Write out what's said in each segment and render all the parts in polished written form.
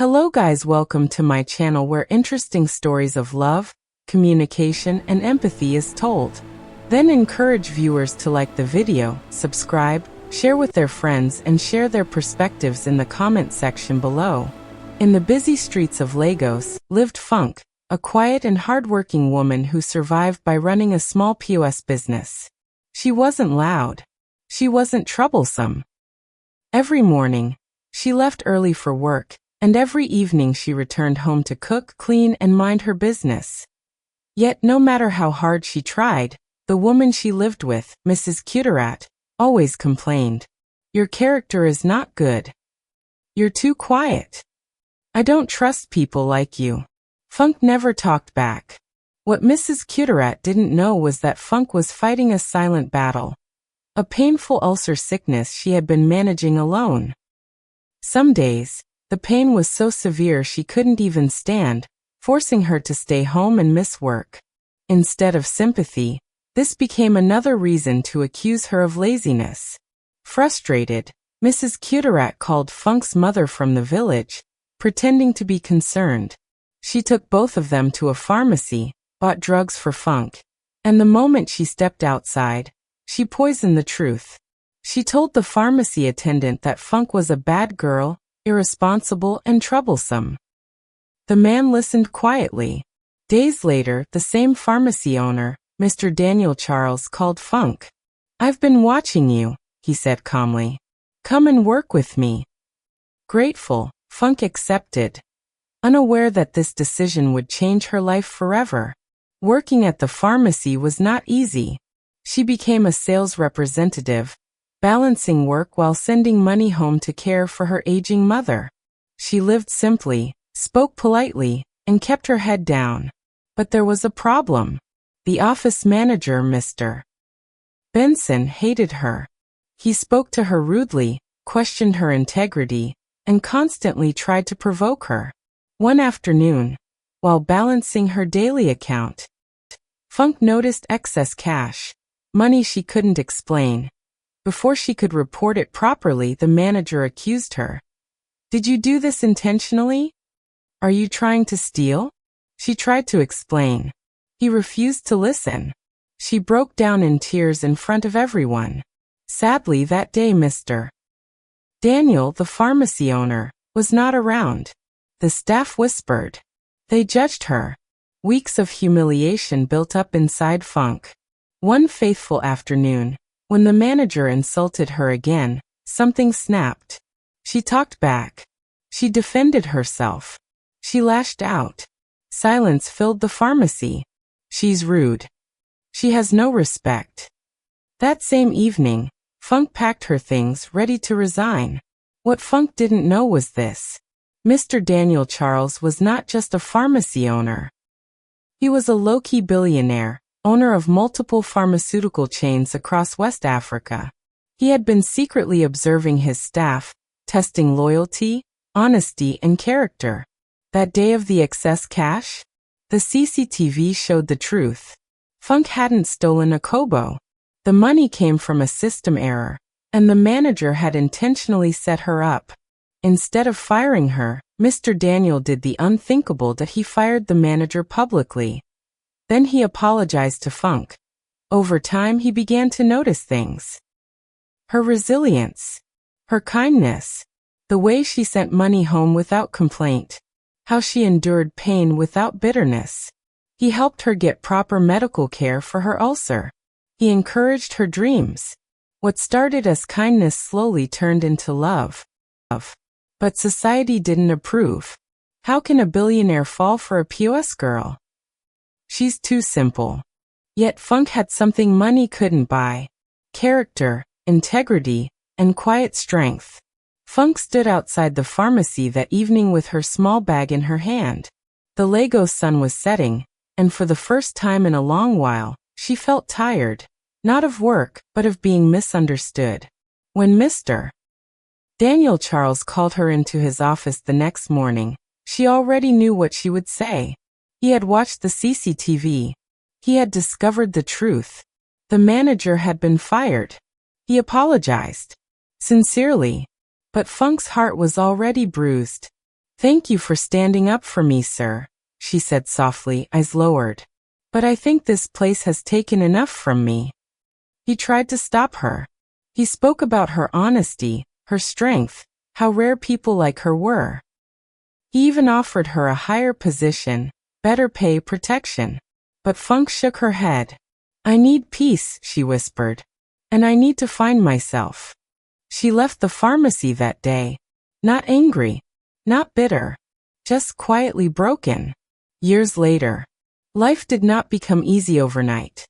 Hello guys, welcome to my channel where interesting stories of love, communication, and empathy is told. Then encourage viewers to like the video, subscribe, share with their friends and share their perspectives in the comment section below. In the busy streets of Lagos lived Funk, a quiet and hardworking woman who survived by running a small POS business. She wasn't loud. She wasn't troublesome. Every morning, she left early for work, and every evening she returned home to cook, clean, and mind her business. Yet no matter how hard she tried, the woman she lived with, Mrs. Cuterat, always complained. "Your character is not good. You're too quiet. I don't trust people like you." Funk never talked back. What Mrs. Cuterat didn't know was that Funk was fighting a silent battle. A painful ulcer sickness she had been managing alone. Some days, the pain was so severe she couldn't even stand, forcing her to stay home and miss work. Instead of sympathy, this became another reason to accuse her of laziness. Frustrated, Mrs. Cuterat called Funk's mother from the village, pretending to be concerned. She took both of them to a pharmacy, bought drugs for Funk, and the moment she stepped outside, she poisoned the truth. She told the pharmacy attendant that Funk was a bad girl, irresponsible and troublesome. The man listened quietly. Days later, the same pharmacy owner, Mr. Daniel Charles, called Funk. "I've been watching you," he said calmly. "Come and work with me." Grateful, Funk accepted, unaware that this decision would change her life forever. Working at the pharmacy was not easy. She became a sales representative, balancing work while sending money home to care for her aging mother. She lived simply, spoke politely, and kept her head down. But there was a problem. The office manager, Mr. Benson, hated her. He spoke to her rudely, questioned her integrity, and constantly tried to provoke her. One afternoon, while balancing her daily account, Funk noticed excess cash, money she couldn't explain. Before she could report it properly, the manager accused her. "Did you do this intentionally? Are you trying to steal?" She tried to explain. He refused to listen. She broke down in tears in front of everyone. Sadly, that day Mr. Daniel, the pharmacy owner, was not around. The staff whispered. They judged her. Weeks of humiliation built up inside Funk. One faithful afternoon, when the manager insulted her again, something snapped. She talked back. She defended herself. She lashed out. Silence filled the pharmacy. "She's rude. She has no respect." That same evening, Funk packed her things, ready to resign. What Funk didn't know was this. Mr. Daniel Charles was not just a pharmacy owner. He was a low-key billionaire, owner of multiple pharmaceutical chains across West Africa. He had been secretly observing his staff, testing loyalty, honesty, and character. That day of the excess cash, the CCTV showed the truth. Funk hadn't stolen a kobo. The money came from a system error, and the manager had intentionally set her up. Instead of firing her, Mr. Daniel did the unthinkable that he fired the manager publicly. Then he apologized to Funk. Over time, he began to notice things. Her resilience, her kindness, the way she sent money home without complaint, how she endured pain without bitterness. He helped her get proper medical care for her ulcer. He encouraged her dreams. What started as kindness slowly turned into love. But society didn't approve. How can a billionaire fall for a POS girl? She's too simple. Yet Funk had something money couldn't buy. Character, integrity, and quiet strength. Funk stood outside the pharmacy that evening with her small bag in her hand. The Lagos sun was setting, and for the first time in a long while, she felt tired. Not of work, but of being misunderstood. When Mr. Daniel Charles called her into his office the next morning, she already knew what she would say. He had watched the CCTV. He had discovered the truth. The manager had been fired. He apologized. Sincerely. But Funk's heart was already bruised. Thank you for standing up for me, sir, she said softly, eyes lowered. But I think this place has taken enough from me. He tried to stop her. He spoke about her honesty, her strength, how rare people like her were. He even offered her a higher position, better pay, protection. But Funk shook her head. I need peace, she whispered. And I need to find myself. She left the pharmacy that day. Not angry, not bitter, just quietly broken. Years later, life did not become easy overnight.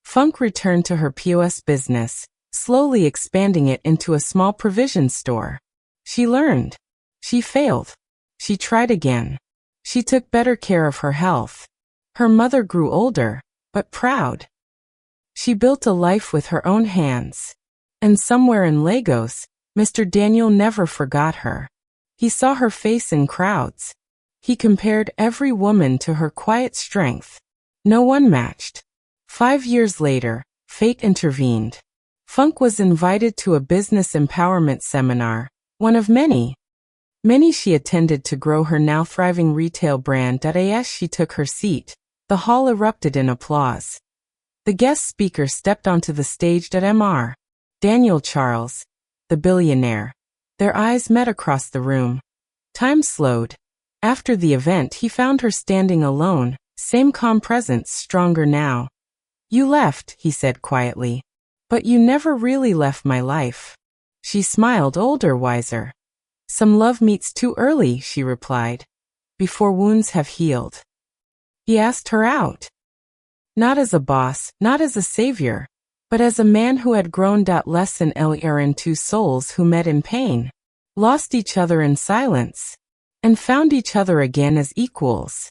Funk returned to her POS business, slowly expanding it into a small provision store. She learned. She failed. She tried again. She took better care of her health. Her mother grew older, but proud. She built a life with her own hands. And somewhere in Lagos, Mr. Daniel never forgot her. He saw her face in crowds. He compared every woman to her quiet strength. No one matched. 5 years later, fate intervened. Funk was invited to a business empowerment seminar, one of many. Many she attended to grow her now thriving retail brand. As she took her seat, the hall erupted in applause. The guest speaker stepped onto the stage. Mr. Daniel Charles, the billionaire. Their eyes met across the room. Time slowed. After the event, he found her standing alone, same calm presence, stronger now. You left, he said quietly. But you never really left my life. She smiled, older, wiser. Some love meets too early, she replied, before wounds have healed. He asked her out. Not as a boss, not as a savior, but as a man who had grown. Lesson in two souls who met in pain, lost each other in silence, and found each other again as equals.